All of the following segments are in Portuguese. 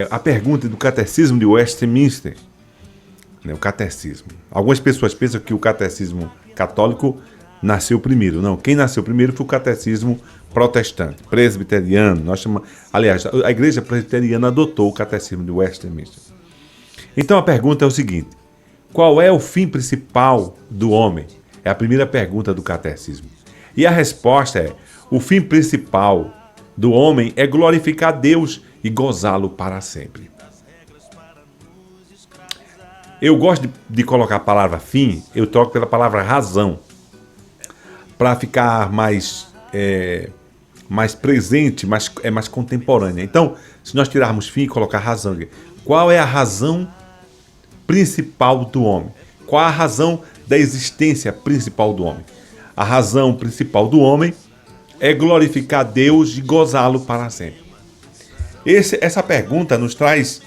A pergunta do Catecismo de Westminster, né, o catecismo. Algumas pessoas pensam que o catecismo católico nasceu primeiro. Não, quem nasceu primeiro foi o catecismo protestante, presbiteriano. Aliás, a igreja presbiteriana adotou o catecismo de Westminster. Então a pergunta é o seguinte: qual é o fim principal do homem? É a primeira pergunta do catecismo. E a resposta é: o fim principal do homem é glorificar Deus e gozá-lo para sempre. Eu gosto de colocar a palavra fim, eu troco pela palavra razão, para ficar mais presente, mais contemporânea. Então, se nós tirarmos fim e colocar razão, qual é a razão principal do homem? Qual a razão da existência principal do homem? A razão principal do homem é glorificar Deus e gozá-lo para sempre. Essa pergunta nos traz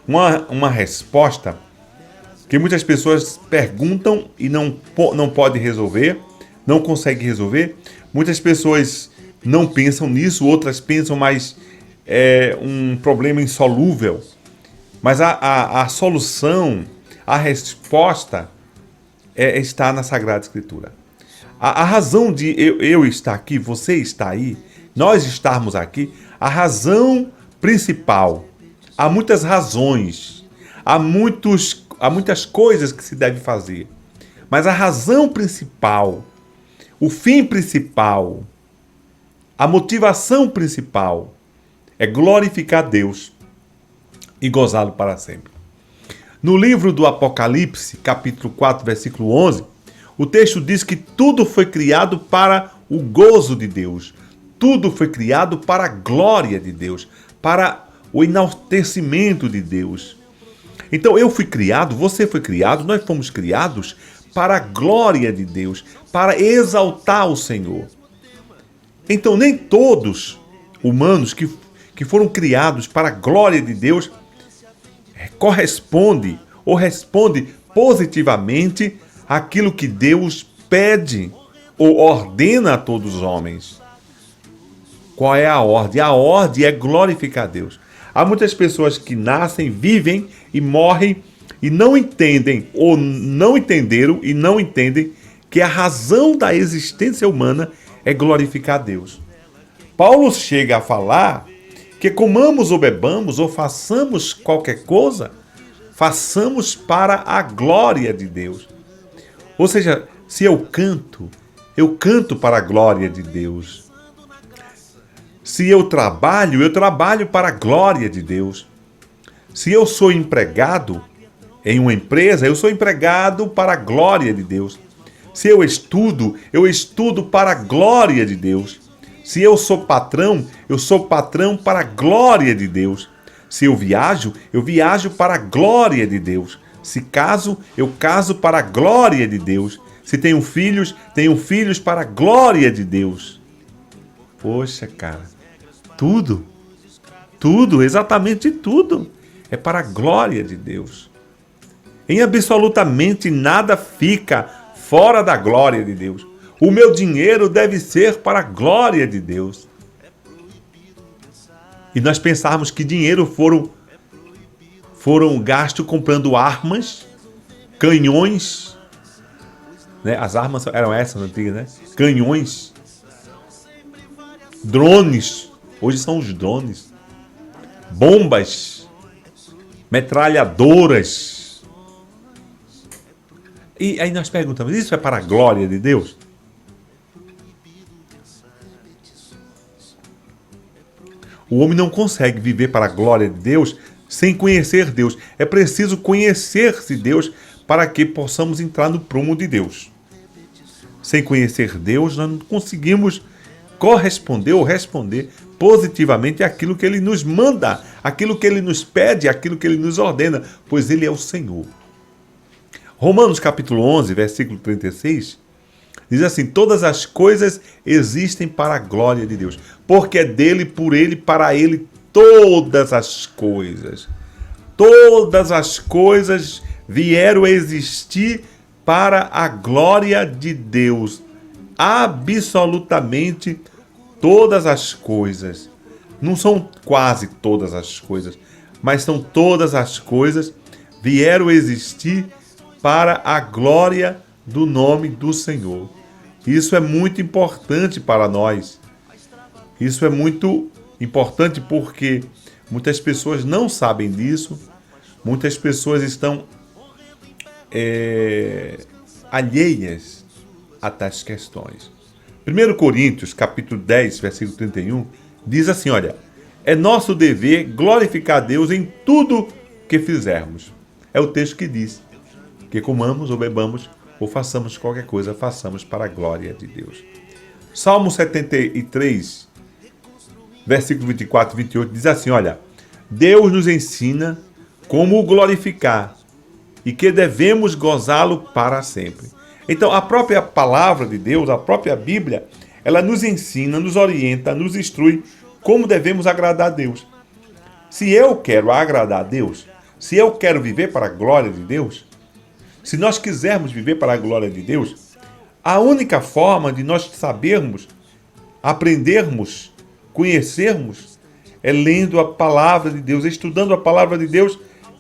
uma resposta que muitas pessoas perguntam e não podem resolver, não conseguem resolver. Muitas pessoas não pensam nisso, outras pensam, mas é um problema insolúvel. Mas a solução, a resposta está na Sagrada Escritura. A razão de eu estar aqui, você está aí, nós estarmos aqui, a razão principal, há muitas razões, há muitas coisas que se deve fazer, mas a razão principal, o fim principal, a motivação principal é glorificar Deus e gozá-lo para sempre. No livro do Apocalipse, capítulo 4, versículo 11, o texto diz que tudo foi criado para o gozo de Deus. Tudo foi criado para a glória de Deus, para o enaltecimento de Deus. Então eu fui criado, você foi criado, nós fomos criados para a glória de Deus, para exaltar o Senhor. Então nem todos humanos que foram criados para a glória de Deus corresponde ou responde positivamente àquilo que Deus pede ou ordena a todos os homens. Qual é a ordem? A ordem é glorificar Deus. Há muitas pessoas que nascem, vivem e morrem e não entendem, ou não entenderam e não entendem que a razão da existência humana é glorificar Deus. Paulo chega a falar que comamos ou bebamos ou façamos qualquer coisa, façamos para a glória de Deus. Ou seja, se eu canto para a glória de Deus. Se eu trabalho para a glória de Deus. Se eu sou empregado em uma empresa, eu sou empregado para a glória de Deus. Se eu estudo para a glória de Deus. Se eu sou patrão para a glória de Deus. Se eu viajo para a glória de Deus. Se caso, eu caso para a glória de Deus. Se tenho filhos para a glória de Deus. Poxa, cara, tudo, exatamente tudo, é para a glória de Deus. Em absolutamente nada fica fora da glória de Deus. O meu dinheiro deve ser para a glória de Deus. E nós pensarmos que dinheiro foram gastos comprando armas, canhões, né? As armas eram essas antigas, né? Canhões, drones, hoje são os drones, bombas, metralhadoras. E aí nós perguntamos, isso é para a glória de Deus? O homem não consegue viver para a glória de Deus sem conhecer Deus. É preciso conhecer-se Deus para que possamos entrar no prumo de Deus. Sem conhecer Deus, nós não conseguimos corresponder ou responder positivamente àquilo que Ele nos manda, àquilo que Ele nos pede, àquilo que Ele nos ordena, pois Ele é o Senhor. Romanos capítulo 11, versículo 36, diz assim: todas as coisas existem para a glória de Deus, porque é dele, por ele, para ele, todas as coisas. Todas as coisas vieram a existir para a glória de Deus. Absolutamente todas as coisas. Não são quase todas as coisas. mas são todas as coisas vieram existir para a glória do nome do Senhor. Isso é muito importante para nós. Isso é muito importante porque muitas pessoas não sabem disso, muitas pessoas estão alheias a tais questões. 1 Coríntios, capítulo 10, versículo 31, diz assim, olha, é nosso dever glorificar a Deus em tudo que fizermos. É o texto que diz que comamos ou bebamos ou façamos qualquer coisa, façamos para a glória de Deus. Salmo 73, versículo 24 e 28, diz assim, olha, Deus nos ensina como o glorificar e que devemos gozá-lo para sempre. Então, a própria palavra de Deus, a própria Bíblia, ela nos ensina, nos orienta, nos instrui como devemos agradar a Deus. Se eu quero agradar a Deus, se eu quero viver para a glória de Deus, se nós quisermos viver para a glória de Deus, a única forma de nós sabermos, aprendermos, conhecermos, é lendo a palavra de Deus, estudando a palavra de Deus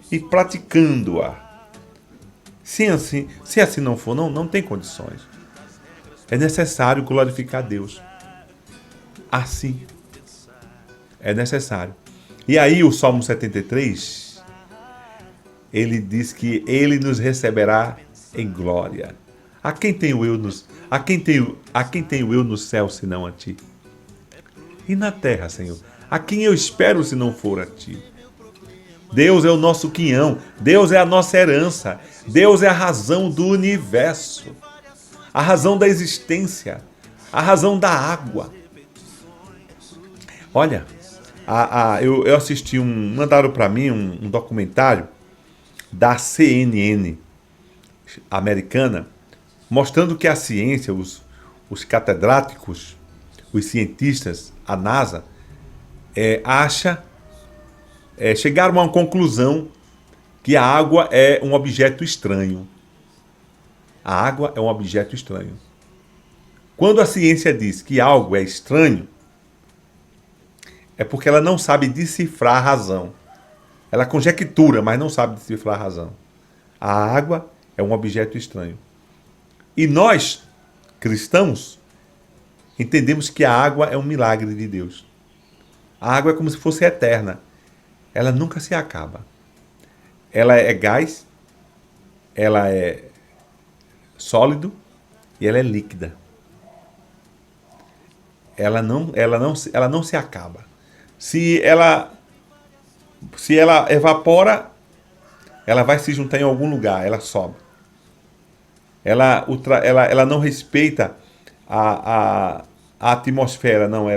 e praticando-a. Se assim não for, não tem condições. É necessário glorificar a Deus. Assim. É necessário. E aí o Salmo 73, ele diz que ele nos receberá em glória. A quem tenho eu no céu, senão a ti? E na terra, Senhor, a quem eu espero se não for a ti? Deus é o nosso quinhão, Deus é a nossa herança, Deus é a razão do universo, a razão da existência, a razão da água. Olha, eu assisti mandaram para mim um documentário da CNN americana, mostrando que a ciência, os catedráticos, os cientistas, a NASA, chegaram a uma conclusão que a água é um objeto estranho. A água é um objeto estranho. Quando a ciência diz que algo é estranho, é porque ela não sabe decifrar a razão. Ela conjectura, mas não sabe decifrar a razão. A água é um objeto estranho. E nós, cristãos, entendemos que a água é um milagre de Deus. A água é como se fosse eterna. Ela nunca se acaba. Ela é gás, ela é sólido e ela é líquida. Ela não se acaba. Se ela evapora, ela vai se juntar em algum lugar, ela sobe. Ela não respeita a atmosfera, não,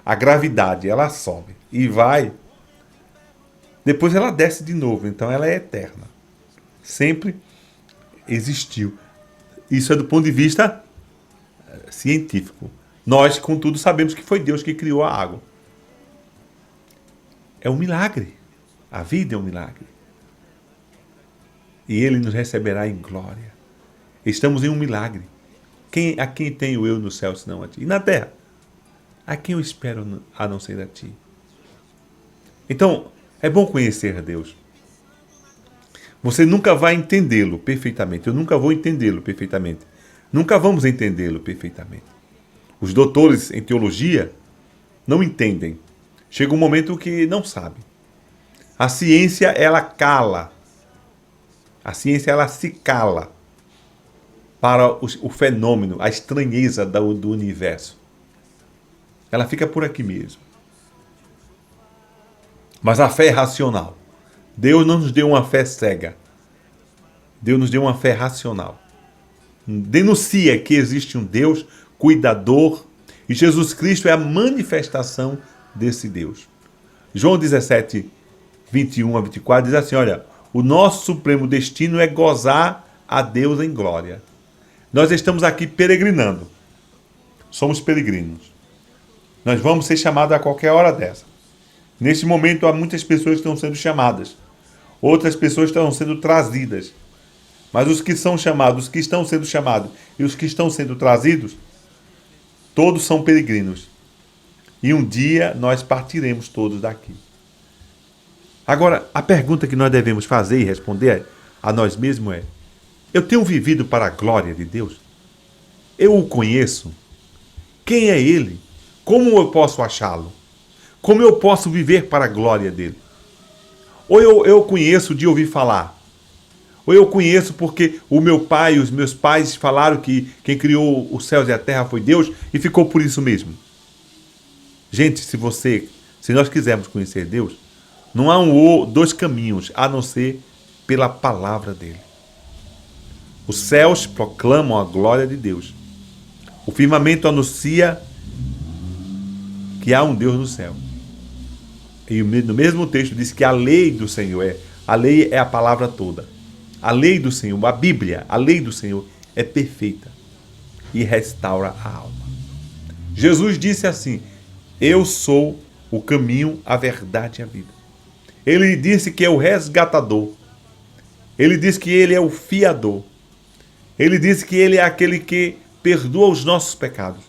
a gravidade, ela sobe e vai. Depois ela desce de novo, então ela é eterna. Sempre existiu. Isso é do ponto de vista científico. Nós, contudo, sabemos que foi Deus que criou a água. É um milagre. A vida é um milagre. E Ele nos receberá em glória. Estamos em um milagre. A quem tenho eu no céu, senão a ti? E na terra? A quem eu espero a não ser a ti? Então, é bom conhecer a Deus. Você nunca vai entendê-lo perfeitamente. Eu nunca vou entendê-lo perfeitamente. Nunca vamos entendê-lo perfeitamente. Os doutores em teologia não entendem. Chega um momento que não sabem. A ciência, ela cala. A ciência, ela se cala para o fenômeno, a estranheza do universo. Ela fica por aqui mesmo. Mas a fé é racional. Deus não nos deu uma fé cega. Deus nos deu uma fé racional. Denuncia que existe um Deus cuidador e Jesus Cristo é a manifestação desse Deus. João 17, 21 a 24 diz assim, olha, o nosso supremo destino é gozar a Deus em glória. Nós estamos aqui peregrinando. Somos peregrinos. Nós vamos ser chamados a qualquer hora dessa. Neste momento, há muitas pessoas que estão sendo chamadas. Outras pessoas estão sendo trazidas. Mas os que são chamados, os que estão sendo chamados e os que estão sendo trazidos, todos são peregrinos. E um dia nós partiremos todos daqui. Agora, a pergunta que nós devemos fazer e responder a nós mesmos é: eu tenho vivido para a glória de Deus? Eu o conheço? Quem é Ele? Como eu posso achá-lo? Como eu posso viver para a glória dele? Ou eu conheço de ouvir falar? Ou eu conheço porque o meu pai e os meus pais falaram que quem criou os céus e a terra foi Deus e ficou por isso mesmo? Gente, se nós quisermos conhecer Deus, não há dois caminhos a não ser pela palavra dele. Os céus proclamam a glória de Deus. O firmamento anuncia que há um Deus no céu. E no mesmo texto diz que a lei do Senhor a lei é a palavra toda. A lei do Senhor, a Bíblia, a lei do Senhor é perfeita e restaura a alma. Jesus disse assim: eu sou o caminho, a verdade e a vida. Ele disse que é o resgatador. Ele disse que ele é o fiador. Ele disse que ele é aquele que perdoa os nossos pecados.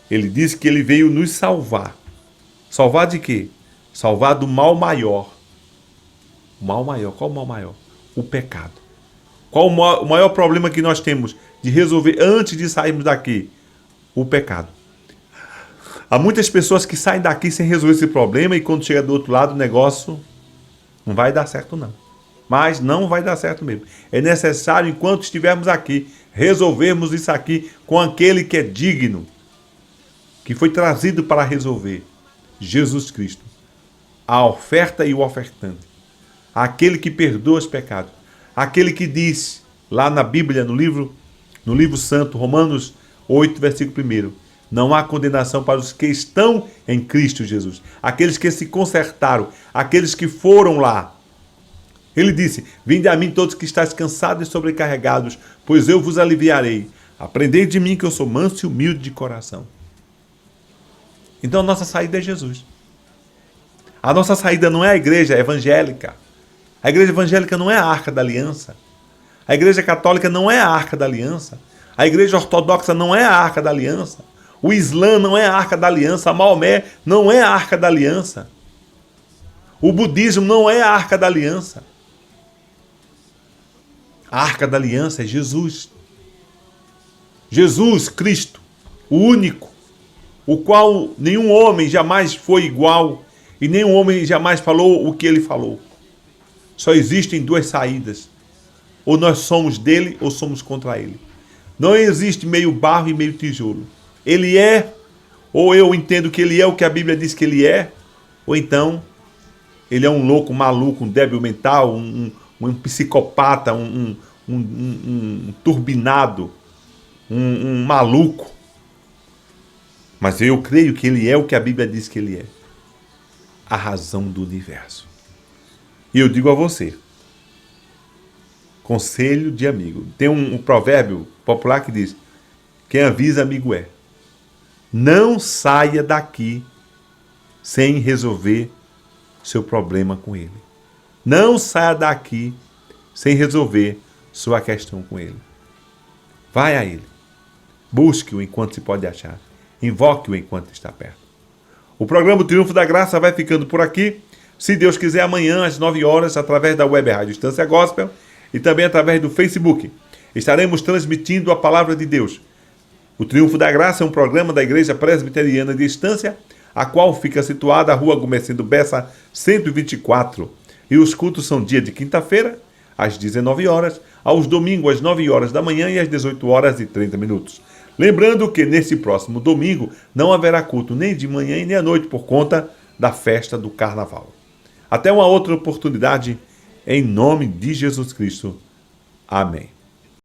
Ele disse que ele veio nos salvar. Salvar de quê? Salvar do mal maior. O mal maior. Qual o mal maior? O pecado. Qual o maior problema que nós temos de resolver antes de sairmos daqui? O pecado. Há muitas pessoas que saem daqui sem resolver esse problema e quando chega do outro lado o negócio não vai dar certo não. Mas não vai dar certo mesmo. É necessário, enquanto estivermos aqui, resolvermos isso aqui com aquele que é digno, que foi trazido para resolver, Jesus Cristo. A oferta e o ofertante. Aquele que perdoa os pecados. Aquele que diz, lá na Bíblia, no livro santo, Romanos 8, versículo 1, não há condenação para os que estão em Cristo Jesus. Aqueles que se consertaram, aqueles que foram lá. Ele disse: vinde a mim todos que estáis cansados e sobrecarregados, pois eu vos aliviarei. Aprendei de mim que eu sou manso e humilde de coração. Então a nossa saída é Jesus. A nossa saída não é a igreja evangélica. A igreja evangélica não é a Arca da Aliança. A igreja católica não é a Arca da Aliança. A igreja ortodoxa não é a Arca da Aliança. O Islã não é a Arca da Aliança. A Maomé não é a Arca da Aliança. O budismo não é a Arca da Aliança. A Arca da Aliança é Jesus. Jesus Cristo, o único, o qual nenhum homem jamais foi igual e nenhum homem jamais falou o que ele falou. Só existem duas saídas. Ou nós somos dele ou somos contra ele. Não existe meio barro e meio tijolo. Ele é, ou eu entendo que ele é o que a Bíblia diz que ele é, ou então ele é um louco, um maluco, um débil mental, um psicopata, um turbinado, um maluco. Mas eu creio que ele é o que a Bíblia diz que ele é. A razão do universo. E eu digo a você, conselho de amigo. Tem um provérbio popular que diz: quem avisa amigo é. Não saia daqui sem resolver seu problema com ele. Não saia daqui sem resolver sua questão com ele. Vai a ele. Busque-o enquanto se pode achar. Invoque-o enquanto está perto. O programa Triunfo da Graça vai ficando por aqui. Se Deus quiser, amanhã às 9 horas, através da Web Rádio Estância Gospel e também através do Facebook, estaremos transmitindo a Palavra de Deus. O Triunfo da Graça é um programa da Igreja Presbiteriana de Estância, a qual fica situada na Rua Gomecindo Bessa, 124. E os cultos são dia de quinta-feira, às 19 horas, aos domingos às 9 horas da manhã e às 18 horas e 30 minutos. Lembrando que nesse próximo domingo não haverá culto nem de manhã e nem à noite por conta da festa do Carnaval. Até uma outra oportunidade, em nome de Jesus Cristo. Amém.